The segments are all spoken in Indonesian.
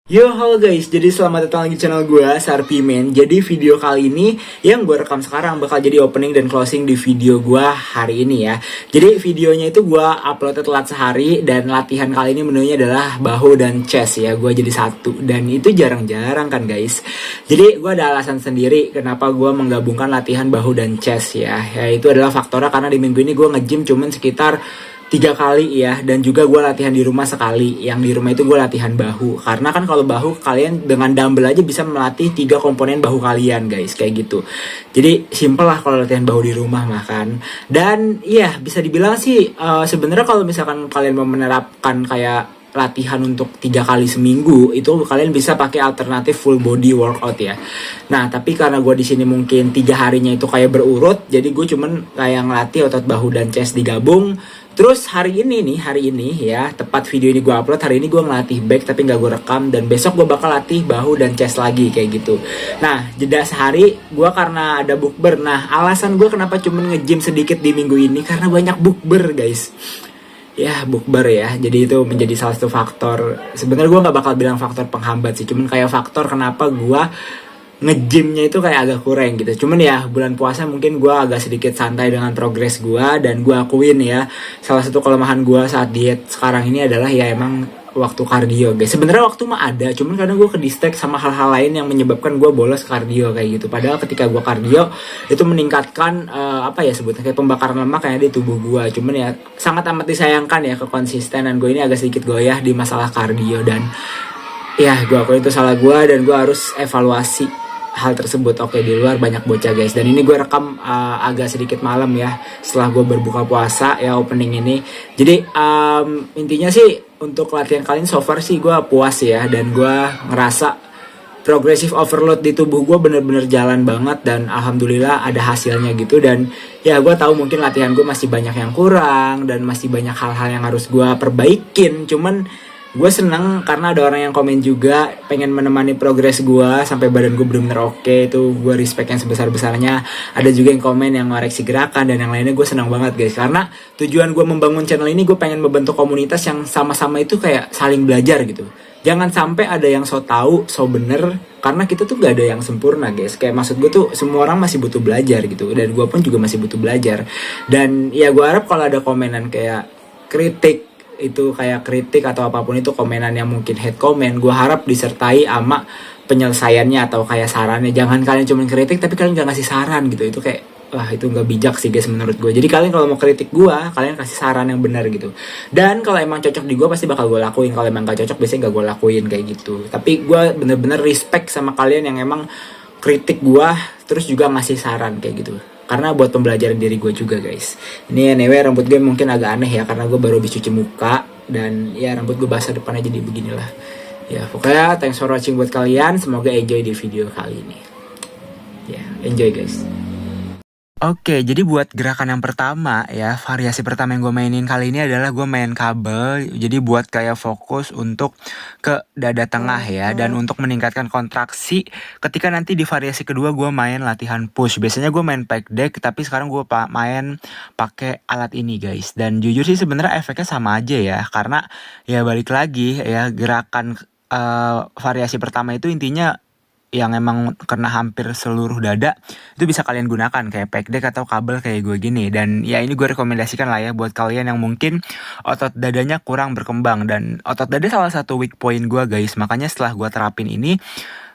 Yo, halo guys, jadi selamat datang lagi di channel gue, Sarpimen. Jadi video kali ini yang gue rekam sekarang bakal jadi opening dan closing di video gue hari ini ya. Jadi videonya itu gue uploadnya telat sehari, dan latihan kali ini menunya adalah bahu dan chest ya. Gue jadi satu, dan itu jarang-jarang kan guys. Jadi gue ada alasan sendiri kenapa gue menggabungkan latihan bahu dan chest ya. Ya itu adalah faktornya karena di minggu ini gue nge-gym cuman sekitar 3 kali ya, dan juga gue latihan di rumah sekali. Yang di rumah itu gue latihan bahu, karena kan kalau bahu kalian dengan dumbbell aja bisa melatih 3 komponen bahu kalian guys, kayak gitu. Jadi simple lah kalau latihan bahu di rumah mah kan. Dan iya bisa dibilang sih sebenarnya kalau misalkan kalian mau menerapkan kayak latihan untuk 3 kali seminggu, itu kalian bisa pakai alternatif full body workout ya. Nah tapi karena gue di sini mungkin 3 harinya itu kayak berurut, jadi gue cuman kayak ngelatih otot bahu dan chest digabung. Terus hari ini ya, tepat video ini gue upload, hari ini gue ngelatih back tapi nggak gue rekam, dan besok gue bakal latih bahu dan chest lagi kayak gitu. Nah jeda sehari gue karena ada bukber. Nah alasan gue kenapa cuman nge-gym sedikit di minggu ini karena banyak bukber guys. Ya bukber ya, jadi itu menjadi salah satu faktor. Sebenarnya gue nggak bakal bilang faktor penghambat sih, cuman kayak faktor kenapa gue nge-gymnya itu kayak agak kurang gitu. Cuman ya bulan puasa mungkin gue agak sedikit santai dengan progres gue, dan gue akuin ya salah satu kelemahan gue saat diet sekarang ini adalah ya emang waktu kardio guys. Sebenarnya waktu mah ada, cuman kadang gue ke distract sama hal-hal lain yang menyebabkan gue bolos kardio kayak gitu. Padahal ketika gue kardio itu meningkatkan apa ya sebutnya, kayak pembakaran lemak kayak di tubuh gue. Cuman ya sangat amat disayangkan ya kekonsistenan gue ini agak sedikit goyah di masalah kardio, dan ya gue akuin itu salah gue, dan gue harus evaluasi hal tersebut. Oke, di luar banyak bocah guys, dan ini gue rekam agak sedikit malam ya, setelah gue berbuka puasa ya opening ini. Jadi intinya sih untuk latihan kali ini so far sih gue puas ya, dan gue ngerasa progressive overload di tubuh gue bener-bener jalan banget, dan alhamdulillah ada hasilnya gitu. Dan ya gue tahu mungkin latihan gue masih banyak yang kurang, dan masih banyak hal-hal yang harus gue perbaikin. Cuman gue seneng karena ada orang yang komen juga pengen menemani progres gue sampai badan gue bener-bener oke. Itu gue respect yang sebesar-besarnya. Ada juga yang komen yang ngoreksi gerakan dan yang lainnya. Gue seneng banget guys, karena tujuan gue membangun channel ini, gue pengen membentuk komunitas yang sama-sama itu kayak saling belajar gitu. Jangan sampai ada yang so tahu, so bener, karena kita tuh gak ada yang sempurna guys. Kayak maksud gue tuh semua orang masih butuh belajar gitu, dan gue pun juga masih butuh belajar. Dan ya gue harap kalau ada komenan kayak kritik, itu kayak kritik atau apapun itu, komenan yang mungkin hate comment, gue harap disertai sama penyelesaiannya atau kayak sarannya. Jangan kalian cuma kritik tapi kalian gak ngasih saran gitu. Itu kayak wah itu gak bijak sih guys menurut gue. Jadi kalian kalau mau kritik gue, kalian kasih saran yang benar gitu. Dan kalau emang cocok di gue pasti bakal gue lakuin. Kalau emang gak cocok biasanya gak gue lakuin kayak gitu. Tapi gue bener-bener respect sama kalian yang emang kritik gue terus juga ngasih saran kayak gitu, karena buat pembelajaran diri gue juga guys. Ini anyway rambut gue mungkin agak aneh ya, karena gue baru habis cuci muka, dan ya rambut gue basah depannya jadi beginilah. Ya pokoknya thanks for watching buat kalian, semoga enjoy di video kali ini. Ya enjoy guys. Oke, jadi buat gerakan yang pertama ya, variasi pertama yang gue mainin kali ini adalah gue main kabel. Jadi buat kayak fokus untuk ke dada tengah ya, dan untuk meningkatkan kontraksi. Ketika nanti di variasi kedua gue main latihan push. Biasanya gue main pec deck, tapi sekarang gue main pakai alat ini guys. Dan jujur sih sebenarnya efeknya sama aja ya, karena ya balik lagi ya, gerakan variasi pertama itu intinya yang emang kena hampir seluruh dada, itu bisa kalian gunakan kayak pec deck atau kabel kayak gue gini. Dan ya ini gue rekomendasikan lah ya buat kalian yang mungkin otot dadanya kurang berkembang, dan otot dada salah satu weak point gue guys. Makanya setelah gue terapin ini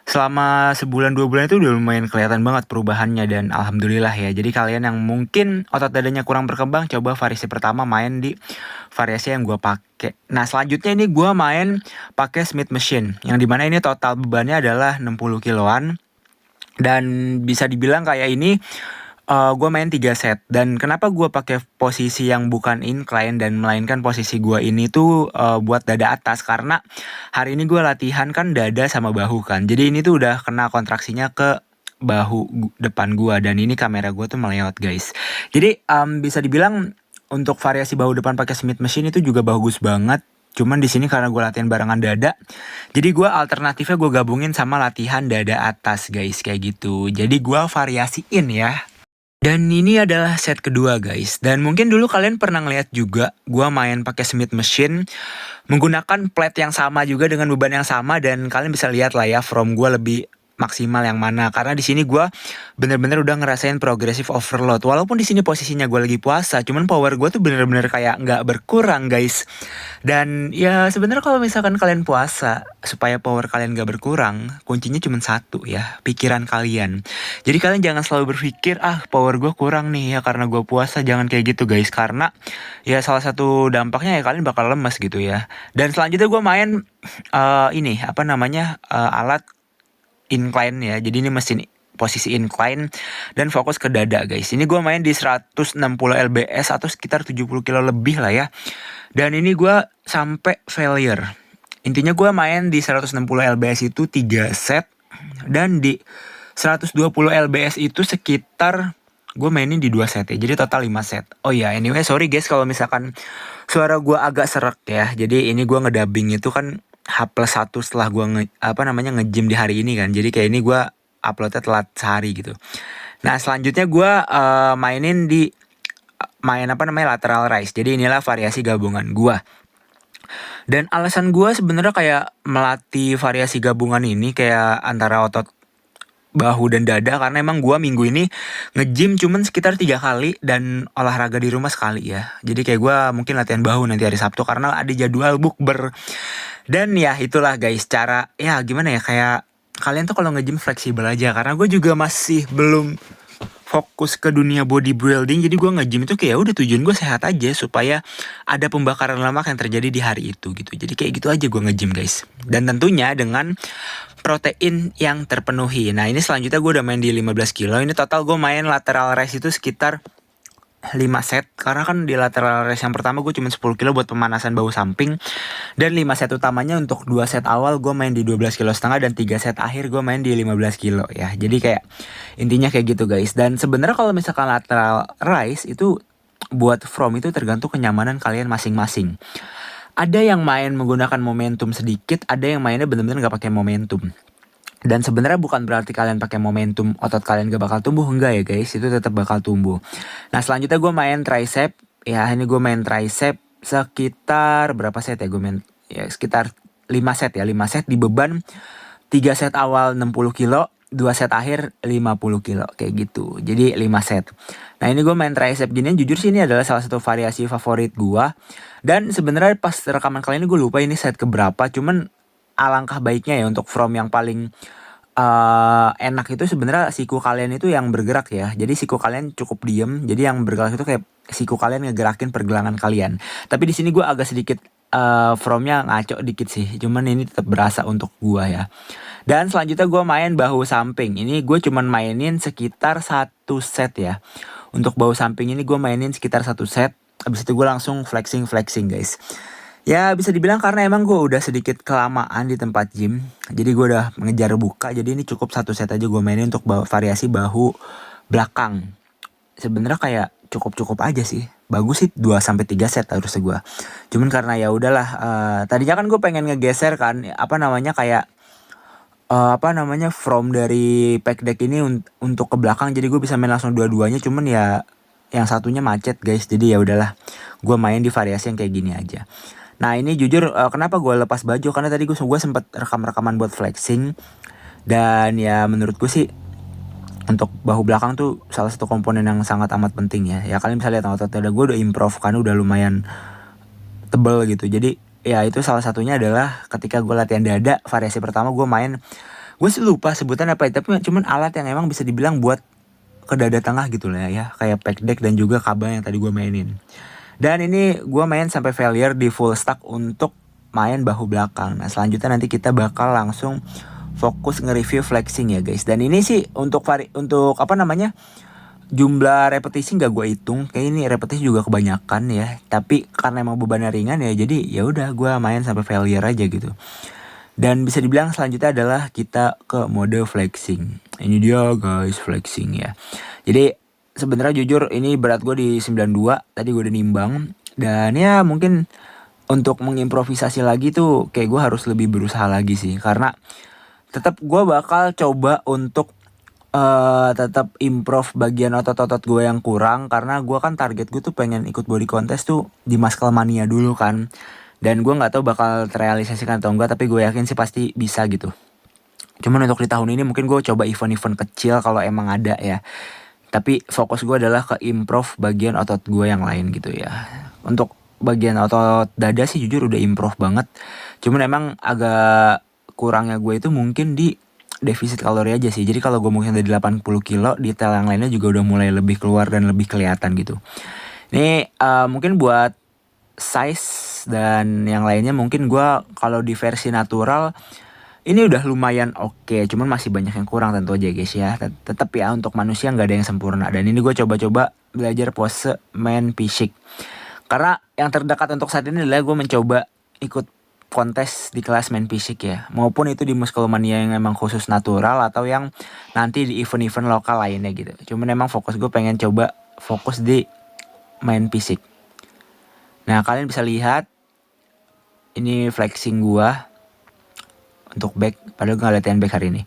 selama sebulan 2 bulan itu udah lumayan kelihatan banget perubahannya, dan alhamdulillah ya. Jadi kalian yang mungkin otot dadanya kurang berkembang, coba variasi pertama main di variasi yang gue pakai. Nah selanjutnya ini gue main pakai Smith Machine, yang dimana ini total bebannya adalah 60 kiloan, dan bisa dibilang kayak ini gue main 3 set. Dan kenapa gue pakai posisi yang bukan incline dan melainkan posisi gue ini tuh buat dada atas, karena hari ini gue latihan kan dada sama bahu kan. Jadi ini tuh udah kena kontraksinya ke bahu depan gue, dan ini kamera gue tuh melewat guys. Jadi bisa dibilang untuk variasi bahu depan pakai Smith Machine itu juga bagus banget. Cuman di sini karena gue latihan barengan dada, jadi gue alternatifnya gue gabungin sama latihan dada atas guys, kayak gitu. Jadi gue variasiin ya. Dan ini adalah set kedua guys. Dan mungkin dulu kalian pernah ngeliat juga gua main pakai Smith Machine menggunakan plate yang sama juga dengan beban yang sama, dan kalian bisa lihat lah ya from gua lebih maksimal yang mana, karena di sini gua bener-bener udah ngerasain progressive overload. Walaupun di sini posisinya gua lagi puasa, cuman power gua tuh bener-bener kayak nggak berkurang guys. Dan ya sebenarnya kalau misalkan kalian puasa supaya power kalian gak berkurang, kuncinya cuma satu ya, pikiran kalian. Jadi kalian jangan selalu berpikir power gue kurang nih ya karena gue puasa. Jangan kayak gitu guys, karena ya salah satu dampaknya ya kalian bakal lemes gitu ya. Dan selanjutnya gue main ini apa namanya alat incline ya. Jadi ini mesin posisi incline dan fokus ke dada guys. Ini gue main di 160 lbs atau sekitar 70 kilo lebih lah ya. Dan ini gue sampai failure. Intinya gue main di 160 lbs itu 3 set, dan di 120 lbs itu sekitar gue mainin di 2 set ya. Jadi total 5 set. Oh ya, anyway sorry guys kalau misalkan suara gue agak serak ya. Jadi ini gue ngedabing itu kan H+1 setelah gue nge-gym di hari ini kan. Jadi kayak ini gue uploadnya telat sehari gitu. Nah selanjutnya gue main lateral raise. Jadi inilah variasi gabungan gue. Dan alasan gue sebenarnya kayak melatih variasi gabungan ini kayak antara otot bahu dan dada, karena emang gue minggu ini nge-gym cuman sekitar 3 kali dan olahraga di rumah sekali ya. Jadi kayak gue mungkin latihan bahu nanti hari Sabtu karena ada jadwal bukber. Dan ya itulah guys cara ya gimana ya, kayak kalian tuh kalau nge-gym fleksibel aja, karena gue juga masih belum fokus ke dunia bodybuilding. Jadi gue nge-gym itu kayak udah tujuan gue sehat aja supaya ada pembakaran lemak yang terjadi di hari itu gitu. Jadi kayak gitu aja gue nge-gym guys. Dan tentunya dengan protein yang terpenuhi. Nah ini selanjutnya gue udah main di 15 kilo. Ini total gue main lateral raise itu sekitar 5 set. Karena kan di lateral raise yang pertama gue cuma 10 kilo buat pemanasan bahu samping. Dan 5 set utamanya untuk 2 set awal gue main di 12 kilo setengah, dan 3 set akhir gue main di 15 kilo ya. Jadi kayak intinya kayak gitu guys. Dan sebenarnya kalau misalkan lateral raise itu buat from itu tergantung kenyamanan kalian masing-masing. Ada yang main menggunakan momentum sedikit, ada yang mainnya bener-bener gak pakai momentum. Dan sebenarnya bukan berarti kalian pakai momentum otot kalian gak bakal tumbuh, enggak ya guys, itu tetap bakal tumbuh. Nah selanjutnya gue main tricep ya. Ini gue main tricep sekitar berapa set ya, gue main ya sekitar 5 set ya, 5 set di beban 3 set awal 60 kilo, 2 set akhir 50 kilo kayak gitu. Jadi 5 set. Nah ini gue main tricep gini, jujur sih ini adalah salah satu variasi favorit gue. Dan sebenarnya pas rekaman kali ini gue lupa ini set keberapa, cuman alangkah baiknya ya untuk from yang paling enak itu sebenarnya siku kalian itu yang bergerak ya. Jadi siku kalian cukup diem. Jadi yang bergerak itu kayak siku kalian ngegerakin pergelangan kalian. Tapi di sini gue agak sedikit fromnya ngaco dikit sih. Cuman ini tetap berasa untuk gue ya. Dan selanjutnya gue main bahu samping. Ini gue cuman mainin sekitar 1 set ya. Untuk bahu samping ini gue mainin sekitar 1 set. Habis itu gue langsung flexing guys. Ya bisa dibilang karena emang gue udah sedikit kelamaan di tempat gym. Jadi gue udah mengejar buka. Jadi ini cukup 1 set aja gue mainin untuk variasi bahu belakang. Sebenarnya kayak cukup aja sih. Bagus sih 2-3 set harusnya gue. Cuman karena ya udahlah, tadinya kan gue pengen ngegeser kan from dari pack deck ini untuk ke belakang. Jadi gue bisa main langsung dua-duanya. Cuman ya yang satunya macet guys. Jadi ya udahlah, gue main di variasi yang kayak gini aja. Nah ini jujur kenapa gue lepas baju, karena tadi gue sempet rekam-rekaman buat flexing. Dan ya menurut gue sih untuk bahu belakang tuh salah satu komponen yang sangat amat penting ya. Ya kalian bisa lihat otot dada gue udah improve kan, udah lumayan tebel gitu. Jadi ya itu salah satunya adalah ketika gue latihan dada, variasi pertama gue main, gue sih lupa sebutan apa ya, tapi cuman alat yang emang bisa dibilang buat ke dada tengah gitu lah ya. Kayak pack deck dan juga kabel yang tadi gue mainin. Dan ini gue main sampai failure di full stack untuk main bahu belakang. Nah selanjutnya nanti kita bakal langsung fokus nge-review flexing ya guys. Dan ini sih untuk jumlah repetisi nggak gue hitung. Kayak ini repetisi juga kebanyakan ya. Tapi karena emang bebannya ringan ya, jadi ya udah gue main sampai failure aja gitu. Dan bisa dibilang selanjutnya adalah kita ke mode flexing. Ini dia guys flexing ya. Jadi sebenarnya jujur ini berat gue di 92, tadi gue udah nimbang. Dan ya mungkin untuk mengimprovisasi lagi tuh kayak gue harus lebih berusaha lagi sih. Karena tetap gue bakal coba untuk tetap improve bagian otot-otot gue yang kurang, karena gue kan target gue tuh pengen ikut body contest tuh di Muscle Mania dulu kan. Dan gue nggak tahu bakal terrealisasikan atau enggak, tapi gue yakin sih pasti bisa gitu. Cuman untuk di tahun ini mungkin gue coba event-event kecil kalau emang ada ya. Tapi fokus gue adalah ke improve bagian otot gue yang lain gitu ya. Untuk bagian otot dada sih jujur udah improve banget. Cuman emang agak kurangnya gue itu mungkin di defisit kalori aja sih. Jadi kalau gue mungkin dari 80 kilo, detail yang lainnya juga udah mulai lebih keluar dan lebih kelihatan gitu. Ini mungkin buat size dan yang lainnya mungkin gue kalau di versi natural ini udah lumayan oke, cuman masih banyak yang kurang tentu aja guys ya. Tetap ya, untuk manusia nggak ada yang sempurna. Dan ini gue coba-coba belajar pose man physique. Karena yang terdekat untuk saat ini adalah gue mencoba ikut kontes di kelas man physique ya. Maupun itu di Musculomania yang emang khusus natural atau yang nanti di event-event lokal lainnya gitu. Cuman emang fokus gue pengen coba fokus di man physique. Nah kalian bisa lihat ini flexing gue untuk back, padahal gue gak latihan back hari ini.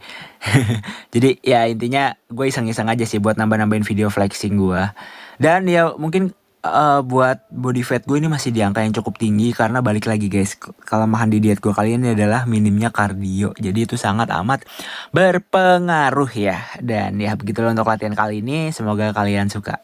Jadi ya intinya gue iseng-iseng aja sih buat nambah-nambahin video flexing gue. Dan ya mungkin buat body fat gue ini masih di angka yang cukup tinggi, karena balik lagi guys, kelemahan di diet gue kali ini adalah minimnya kardio. Jadi itu sangat amat berpengaruh ya. Dan ya begitulah untuk latihan kali ini, semoga kalian suka.